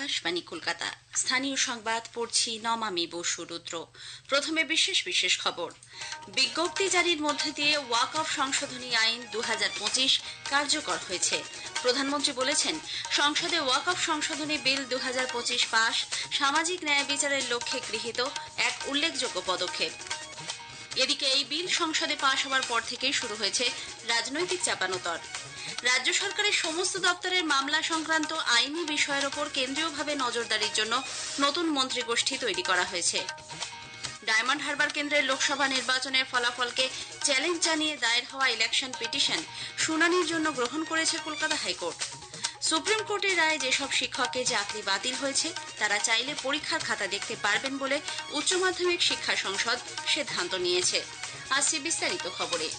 আকাশবাণী কলকাতা। স্থানীয় সংবাদ পড়ছি নমামি বসুরুদ্র। প্রথমে বিশেষ বিশেষ খবর। বিজ্ঞপ্তি জারির মধ্যে দিয়ে ওয়াকফ সংশোধনী আইন 2025 কার্যকর হয়েছে। প্রধানমন্ত্রী বলেছেন, সংসদে ওয়াকফ সংশোধনী বিল 2025 পাস সামাজিক ন্যায় বিচারের লক্ষ্যে গৃহীত এক উল্লেখযোগ্য পদক্ষেপ। এদিকে এই বিল সংসদে পাশ হওয়ার পর থেকেই শুরু হয়েছে রাজনৈতিক চাপানোতর। রাজ্য সরকারের সমস্ত দপ্তরের মামলা সংক্রান্ত আইনি বিষয়ের ওপর কেন্দ্রীয়ভাবে নজরদারির জন্য নতুন মন্ত্রিগোষ্ঠী তৈরি করা হয়েছে। ডায়মন্ড হারবার কেন্দ্রের লোকসভা নির্বাচনের ফলাফলকে চ্যালেঞ্জ জানিয়ে দায়ের হওয়া ইলেকশন পিটিশন শুনানির জন্য গ্রহণ করেছে কলকাতা হাইকোর্ট। সুপ্রিম কোর্টের রায়ে যেসব শিক্ষকের চাকরি বাতিল হয়েছে তারা চাইলে পরীক্ষার খাতা দেখতে পারবেন বলে উচ্চ মাধ্যমিক শিক্ষা সংসদ সিদ্ধান্ত নিয়েছে। আসছে বিস্তারিত খবরে।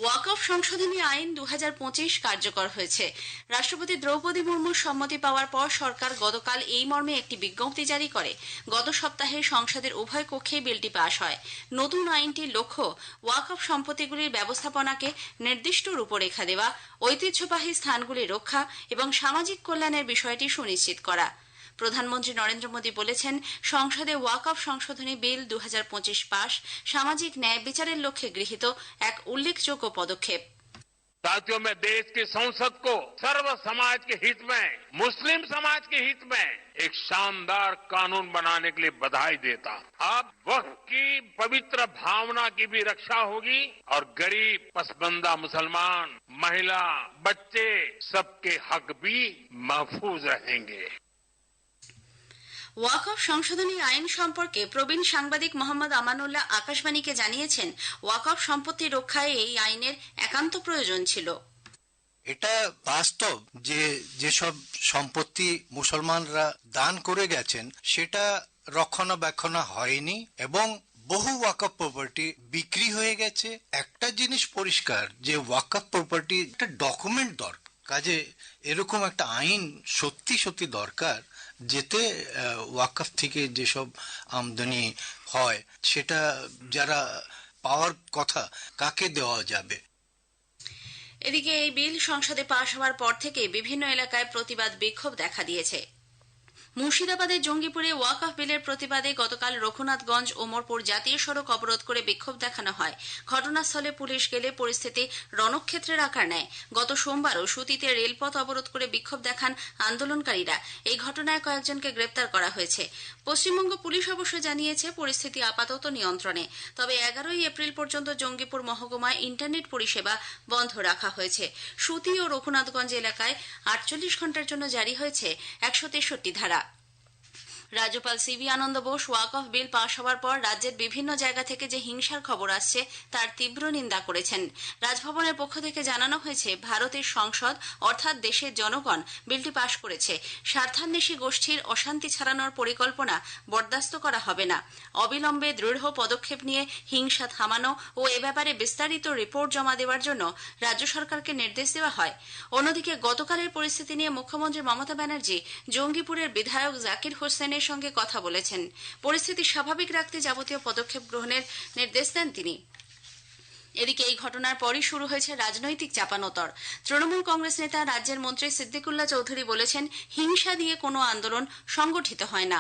ওয়াকফ সংশোধনী আইন 2025 কার্যকর হয়েছে। রাষ্ট্রপতি দ্রৌপদী মুর্মুর সম্মতি পাওয়ার পর সরকার গতকাল এই মর্মে একটি বিজ্ঞপ্তি জারি করে। গত সপ্তাহে সংসদের উভয় কক্ষেই বিলটি পাশ হয়। নতুন আইনটির লক্ষ্য ওয়াকফ সম্পত্তিগুলির ব্যবস্থাপনাকে নির্দিষ্ট রূপরেখা দেওয়া, ঐতিহ্যবাহী স্থানগুলি রক্ষা এবং সামাজিক কল্যাণের বিষয়টি সুনিশ্চিত করা। প্রধানমন্ত্রী নরেন্দ্র মোদী বলেছেন, সংসদে ওয়াকফ সংশোধনী বিল 2025 পাস সামাজিক ন্যায় বিচারের লক্ষ্যে গৃহীত এক উল্লেখযোগ্য পদক্ষেপ। साथियों, मैं देश की संसद को सर्व समाज के हित में, मुस्लिम समाज के हित में एक शानदार कानून बनाने के लिए बधाई देता हूं। अब वक्फ की पवित्र भावना की भी रक्षा होगी और गरीब, पसबंदा मुसलमान, महिला, बच्चे सबके हक भी महफूज रहेंगे। ওয়াকফ সংশোধনী আইন সম্পর্কে প্রবীণ সাংবাদিক মোহাম্মদ আমানুল্লাহ আকাশবাণীকে জানিয়েছেন, ওয়াকফ সম্পত্তি রক্ষায় এই আইনের একান্ত প্রয়োজন ছিল। এটা বাস্তব যে যেসব সম্পত্তি মুসলমানরা দান করে গেছেন সেটা রক্ষণাবেক্ষণ হয়নি এবং বহু ওয়াকফ প্রপার্টি বিক্রি হয়ে গেছে। একটা জিনিস পরিষ্কার যে ওয়াকফ প্রপার্টি একটা ডকুমেন্ট দরকার, কাজে এরকম একটা আইন সত্যি সত্যি দরকার যেতে ওয়াকফ থেকে যেসব আমদানি হয় সেটা যারা পাওয়ার কথা কাকে দেওয়া যাবে। এদিকে এই বিল সংসদে পাশ হওয়ার পর থেকে বিভিন্ন এলাকায় প্রতিবাদ বিক্ষোভ দেখা দিয়েছে। মুর্শিদাবাদের জঙ্গিপুরে ওয়াকফ বিলের প্রতিবাদে গতকাল রঘুনাথগঞ্জ ওমরপুর জাতীয় সড়ক অবরোধ করে বিক্ষোভ দেখানো হয়। ঘটনাস্থলে পুলিশ গেলে পরিস্থিতি রণক্ষেত্রের আকার নেয়। গত সোমবারও সুতিতে রেলপথ অবরোধ করে বিক্ষোভ দেখান আন্দোলনকারীরা। এই ঘটনায় কয়েকজনকে গ্রেপ্তার করা হয়েছে। পশ্চিমবঙ্গ পুলিশ অবশ্য জানিয়েছে পরিস্থিতি আপাতত নিয়ন্ত্রণে। তবে 11 এপ্রিল পর্যন্ত জঙ্গিপুর মহকুমায় ইন্টারনেট পরিষেবা বন্ধ রাখা হয়েছে। সুতি ও রঘুনাথগঞ্জ এলাকায় 48 ঘণ্টার জন্য জারি হয়েছে 163 ধারা। রাজ্যপাল সিভি আনন্দ বোস ওয়াকফ বিল পাশ হওয়ার পর রাজ্যের বিভিন্ন জায়গা থেকে যে হিংসার খবর আসছে তার তীব্র নিন্দা করেছেন। রাজভবনের পক্ষ থেকে জানানো হয়েছে, ভারতের সংসদ অর্থাৎ দেশের জনগণ বিলটি পাশ করেছে। স্বার্থান্বেষী গোষ্ঠীর অশান্তি ছড়ানোর পরিকল্পনা বরদাস্ত করা হবে না। অবিলম্বে দৃঢ় পদক্ষেপ নিয়ে হিংসা থামানো ও এ ব্যাপারে বিস্তারিত রিপোর্ট জমা দেওয়ার জন্য রাজ্য সরকারকে নির্দেশ দেওয়া হয়। অন্যদিকে গতকালের পরিস্থিতি নিয়ে মুখ্যমন্ত্রী মমতা ব্যানার্জি জঙ্গিপুরের বিধায়ক জাকির হোসেনের সঙ্গে কথা বলেছেন। পরিস্থিতি স্বাভাবিক রাখতে যাবতীয় পদক্ষেপ গ্রহণের নির্দেশ দেন তিনি। এদিকে এই ঘটনার পরই শুরু হয়েছে রাজনৈতিক চাপানোতর। তৃণমূল কংগ্রেস নেতা রাজ্যের মন্ত্রী সিদ্দিকুল্লাহ চৌধুরী বলেছেন, হিংসা দিয়ে কোনো আন্দোলন সংগঠিত হয় না।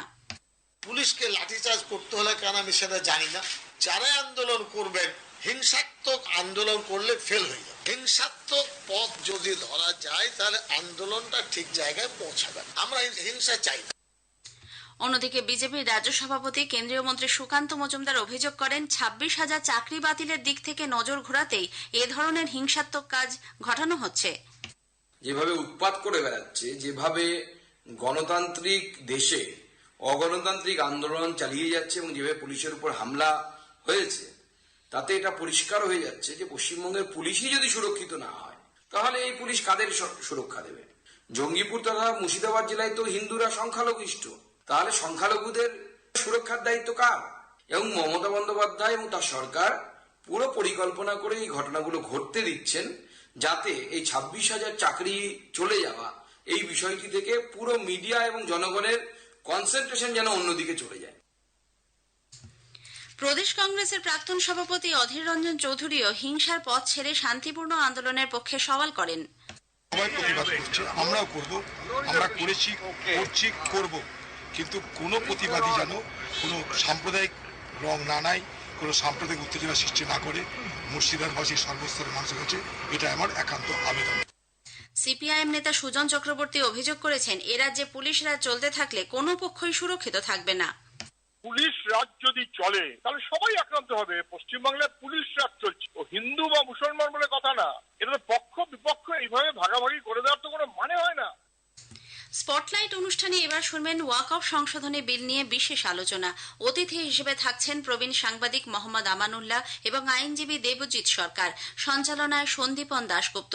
পুলিশকে লাঠিচার্জ করতে হলে কেন আমি সেটা জানি না। যারা আন্দোলন করবেন হিংসাত্মক আন্দোলন করলে ফেল হয়ে যাবে। হিংসাত্মক পথ যদি ধরা যায় তাহলে আন্দোলনটা ঠিক জায়গায় পৌঁছাবে। আমরা হিংসা চাই না। অন্যদিকে বিজেপির রাজ্য সভাপতি কেন্দ্রীয় মন্ত্রী সুকান্ত মজুমদার অভিযোগ করেন, 26,000 চাকরি বাতিলের দিক থেকে নজর ঘোরাতেই এ ধরনের হিংসাত্মক কাজ ঘটানো হচ্ছে। যেভাবে উৎপাত করে বেড়াচ্ছে, যেভাবে গণতান্ত্রিক দেশে অগণতান্ত্রিক আন্দোলন চালিয়ে যাচ্ছে এবং যেভাবে পুলিশের উপর হামলা হয়েছে, তাতে এটা পরিষ্কার হয়ে যাচ্ছে যে পশ্চিমবঙ্গের পুলিশই যদি সুরক্ষিত না হয় তাহলে এই পুলিশ কাদের সুরক্ষা দেবে? জঙ্গিপুর তথা মুর্শিদাবাদ জেলায় তো হিন্দুরা সংখ্যালঘিষ্ঠ, তাহলে সংখ্যালঘুদের সুরক্ষার দায়িত্ব কার? এবং মমতা বন্দ্যোপাধ্যায় এবং তার সরকার পুরো পরিকল্পনা করে এই ঘটনাগুলো ঘটতে দিচ্ছেন যাতে এই 26,000 চাকরি চলে যাওয়া এই বিষয়টি থেকে পুরো মিডিয়া এবং জনগণের কনসেন্ট্রেশন যেন অন্যদিকে চলে যায়। প্রদেশ কংগ্রেসের প্রাক্তন সভাপতি অধীর রঞ্জন চৌধুরীও হিংসার পথ ছেড়ে শান্তিপূর্ণ আন্দোলনের পক্ষে সওয়াল করেন। সবাই প্রতিবাদ করছে, আমরাও করব, আমরা করেছি, করছি, করব, কিন্তু কোনো প্রতিবাদী যেন কোনো সাম্প্রদায়িক রং না নেয়, কোনো সাম্প্রদায়িক উত্তেজনা সৃষ্টি না করে মুর্শিদাবাদবাসীর সর্বস্তরের মানুষের কাছে এটা আমার একান্ত আবেদন। সিপিআইএম নেতা সুজন চক্রবর্তী অভিযোগ করেছেন, এ রাজ্যে পুলিশ রাজ চলতে থাকলে কোনো পক্ষই সুরক্ষিত থাকবে না। পুলিশ রাজ যদি চলে তাহলে সবাই আক্রান্ত হবে। পশ্চিমবাংলায় পুলিশ রাজ চলছে, ও হিন্দু বা মুসলমান বলে কথা না, এটা তো পক্ষ বিপক্ষ এইভাবে ভাগাভাগি করে দেওয়ার তো কোনো মানে হয় না। স্পটলাইট অনুষ্ঠানে এবার শুনবেন ওয়াকফ সংশোধনী বিল নিয়ে বিশেষ আলোচনা। অতিথি হিসেবে থাকছেন প্রবীণ সাংবাদিক মোহাম্মদ আমানুল্লাহ এবং আইনজীবী দেবজিৎ সরকার, সঞ্চালনায় সন্দীপন দাশগুপ্ত।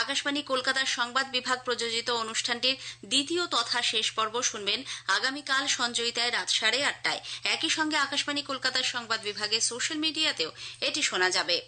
আকাশবাণী কলকাতার সংবাদ বিভাগ প্রযোজিত অনুষ্ঠানটির দ্বিতীয় তথা শেষ পর্ব শুনবেন আগামীকাল সঞ্জয়িতায় রাত 8:30টায়। একই সঙ্গে আকাশবাণী কলকাতার সংবাদ বিভাগের সোশ্যাল মিডিয়াতেও এটি শোনা যাবে।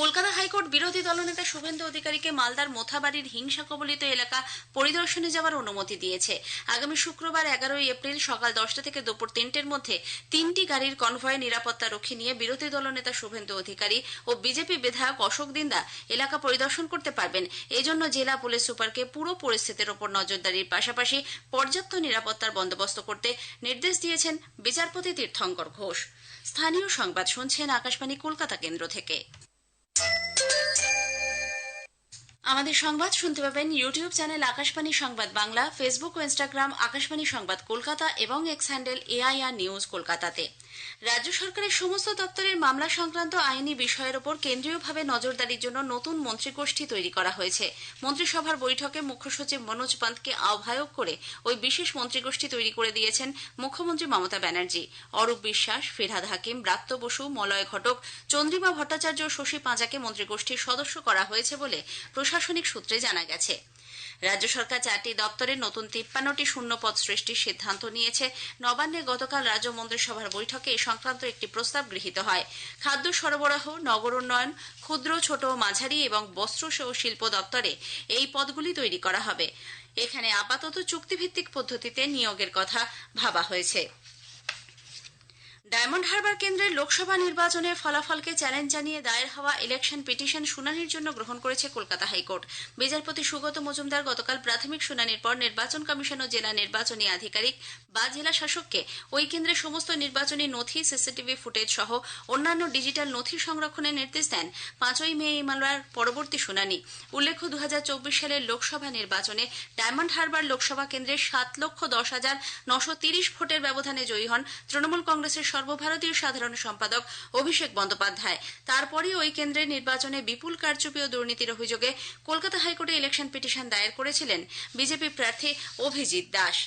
কলকাতা হাইকোর্ট বিরোধী দলনেতা শুভেন্দু অধিকারীকে মালদার মোথাবাড়ির হিংসা কবলিত এলাকা পরিদর্শনে যাওয়ার অনুমতি দিয়েছে। আগামী শুক্রবার 11 এপ্রিল সকাল 10টা থেকে দুপুর 3টের মধ্যে 3টি গাড়ির কনভয়ে নিরাপত্তা রক্ষী নিয়ে বিরোধী দলনেতা শুভেন্দু অধিকারী ও বিজেপি বিধায়ক অশোক দিন্দা এলাকা পরিদর্শন করতে পারবেন। এজন্য জেলা পুলিশ সুপারকে পুরো পরিস্থিতির ওপর নজরদারির পাশাপাশি পর্যাপ্ত নিরাপত্তার বন্দোবস্ত করতে নির্দেশ দিয়েছেন বিচারপতি তীর্থঙ্কর ঘোষ। স্থানীয় সংবাদ শুনছেন আকাশবাণী কলকাতা কেন্দ্র থেকে। আমাদের সংবাদ শুনতে পাবেন ইউটিউব চ্যানেল আকাশবাণী সংবাদ বাংলা, ফেসবুক ও ইনস্টাগ্রাম আকাশবাণী সংবাদ কলকাতা এবং এক্স হ্যান্ডেল AIR নিউজ কলকাতাতে। রাজ্য সরকারের সমস্ত দপ্তরের মামলা সংক্রান্ত আইনি বিষয়ের ওপর কেন্দ্রীয়ভাবে নজরদারির জন্য নতুন মন্ত্রিগোষ্ঠী তৈরি করা হয়েছে। মন্ত্রিসভার বৈঠকে মুখ্য সচিব মনোজ পান্তকে আহ্বায়ক করে ওই বিশেষ মন্ত্রিগোষ্ঠী তৈরি করে দিয়েছেন মুখ্যমন্ত্রী মমতা ব্যানার্জি। অরূপ বিশ্বাস, ফিরহাদ হাকিম, ব্রাত্য বসু, মলয় ঘটক, চন্দ্রিমা ভট্টাচার্য ও শশী পাঁজাকে মন্ত্রিগোষ্ঠীর সদস্য করা হয়েছে বলে প্রশাসনিক সূত্রে জানা গেছে। রাজ্য সরকার 4টি দপ্তরে নতুন 53টি শূন্যপদ সৃষ্টির সিদ্ধান্ত নিয়েছে। নবান্নে গতকাল রাজ্য মন্ত্রিসভার বৈঠকে এ সংক্রান্ত একটি প্রস্তাব গৃহীত হয়। খাদ্য সরবরাহ, নগর উন্নয়ন, ক্ষুদ্র, ছোট, মাঝারি এবং বস্ত্র ও শিল্প দপ্তরে এই পদগুলি তৈরি করা হবে। এখানে আপাতত চুক্তিভিত্তিক পদ্ধতিতে নিয়োগের কথা ভাবা হয়েছে। ডায়মন্ড হারবার কেন্দ্রের লোকসভা নির্বাচনের ফলাফলকে চ্যালেঞ্জ জানিয়ে দায়ের হওয়া ইলেকশন পিটিশন শুনানির জন্য গ্রহণ করেছে কলকাতা হাইকোর্ট। বিচারপতি সুগত মজুমদার গতকাল প্রাথমিক শুনানির পর নির্বাচন কমিশন ও জেলা নির্বাচনী আধিকারিক বা জেলা শাসককে ওই কেন্দ্রের সমস্ত নির্বাচনী নথি, সিসিটিভি ফুটেজ সহ অন্যান্য ডিজিটাল নথি সংরক্ষণের নির্দেশ দেন। 5ই মে এই মামলার পরবর্তী শুনানি। উল্লেখ্য, 2024 সালের লোকসভা নির্বাচনে ডায়মন্ড হারবার লোকসভা কেন্দ্রের 7,10,930 ভোটের ব্যবধানে জয়ী হন তৃণমূল কংগ্রেসের সর্বভারতীয় সাধারণ সম্পাদক অভিষেক বন্দ্যোপাধ্যায়। তারপরই ওই কেন্দ্রের নির্বাচনে বিপুল কারচুপি ও দুর্নীতির অভিযোগে কলকাতা হাইকোর্টে ইলেকশন পিটিশন দায়ের করেছিলেন বিজেপি প্রার্থী অভিজিৎ দাস।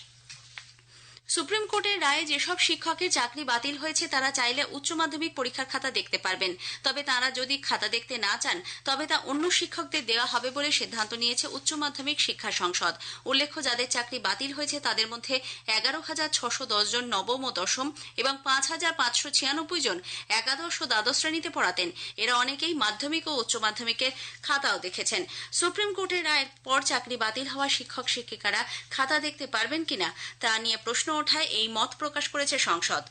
সুপ্রিম কোর্টের রায়ে যেসব শিক্ষকের চাকরি বাতিল হয়েছে তারা চাইলে উচ্চ মাধ্যমিক পরীক্ষার খাতা দেখতে পারবেন। তবে তারা যদি খাতা দেখতে না চান তবে তা অন্য শিক্ষকদের দেওয়া হবে বলে সিদ্ধান্ত নিয়েছে উচ্চ মাধ্যমিক শিক্ষা সংসদ। উল্লেখ্য, যাদের চাকরি বাতিল হয়েছে তাদের মধ্যে 11,610 জন নবম ও দশম এবং 5,596 জন একাদশ ও দ্বাদশ শ্রেণীতে পড়াতেন। এরা অনেকেই মাধ্যমিক ও উচ্চ মাধ্যমিকের খাতাও দেখেছেন। সুপ্রিম কোর্টের রায়ের পর চাকরি বাতিল হওয়া শিক্ষক শিক্ষিকারা খাতা দেখতে পারবেন কিনা তা নিয়ে প্রশ্ন ওঠায় এই মত প্রকাশ করেছে সংসদ।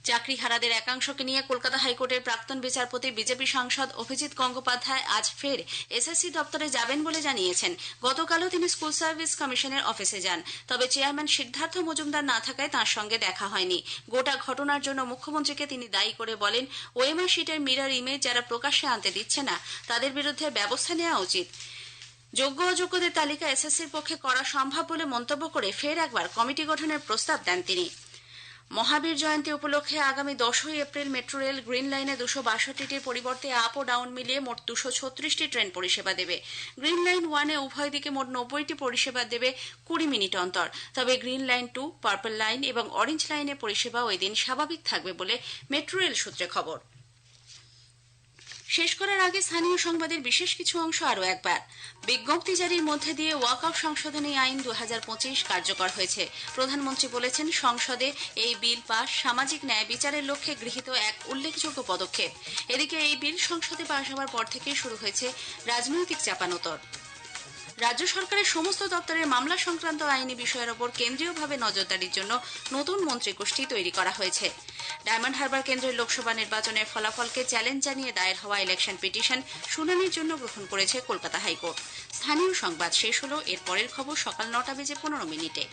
চাকরিহারাদের একাংশকে নিয়ে কলকাতা হাইকোর্টের প্রাক্তন বিচারপতি বিজেপি সাংসদ অভিজিৎ গঙ্গোপাধ্যায় আজ ফের এসএসসি দপ্তরে যাবেন বলে জানিয়েছেন। গতকালও তিনি স্কুল সার্ভিস কমিশনের অফিসে যান, তবে চেয়ারম্যান সিদ্ধার্থ মজুমদার না থাকায় তাঁর সঙ্গে দেখা হয়নি। গোটা ঘটনার জন্য মুখ্যমন্ত্রীকে তিনি দায়ী করে বলেন, ওএমআর শিটের মিরর ইমেজ যারা প্রকাশ্যে আনতে দিচ্ছে না তাদের বিরুদ্ধে ব্যবস্থা নেওয়া উচিত। যোগ্য অযোগ্যদের তালিকা এসএসসির পক্ষে করা সম্ভব বলে মন্তব্য করে ফের একবার কমিটি গঠনের প্রস্তাব দেন তিনি। মহাবীর জয়ন্তী উপলক্ষে আগামী 10ই এপ্রিল মেট্রো রেল গ্রিন লাইনে 262টির পরিবর্তে আপ ও ডাউন মিলিয়ে মোট 236টি ট্রেন পরিষেবা দেবে। গ্রিন লাইন 1-এ উভয় দিকে মোট 90টি পরিষেবা দেবে 20 মিনিট অন্তর। তবে গ্রিন লাইন 2, পার্পল লাইন এবং অরেঞ্জ লাইনে পরিষেবা ওই দিন স্বাভাবিক থাকবে বলে মেট্রো রেল সূত্রে খবর। শেষ করার আগে স্থানীয় সংবাদের বিশেষ কিছু অংশ আরও একবার। বিজ্ঞপ্তি জারির মধ্যে দিয়ে ওয়াকফ সংশোধনী আইন 2025 কার্যকর হয়েছে। প্রধানমন্ত্রী বলেছেন, সংসদে এই বিল পাস সামাজিক ন্যায় বিচারের লক্ষ্যে গৃহীত এক উল্লেখযোগ্য পদক্ষেপ। এদিকে এই বিল সংসদে পাশ হওয়ার পর থেকে শুরু হয়েছে রাজনৈতিক চাপানোতর। রাজ্য সরকারের সমস্ত দপ্তরের মামলা সংক্রান্ত আইনি বিষয়ের ওপর কেন্দ্রীয়ভাবে নজরদারির জন্য নতুন মন্ত্রিগোষ্ঠী তৈরি করা হয়েছে। ডায়মন্ড হারবার কেন্দ্রের লোকসভা নির্বাচনের ফলাফলকে চ্যালেঞ্জ জানিয়ে দায়ের হওয়া ইলেকশন পিটিশন শুনানির জন্য গ্রহণ করেছে কলকাতা হাইকোর্ট। স্থানীয় সংবাদ শেষ হলো। এর পরের খবর সকাল 9:15 মিনিটে।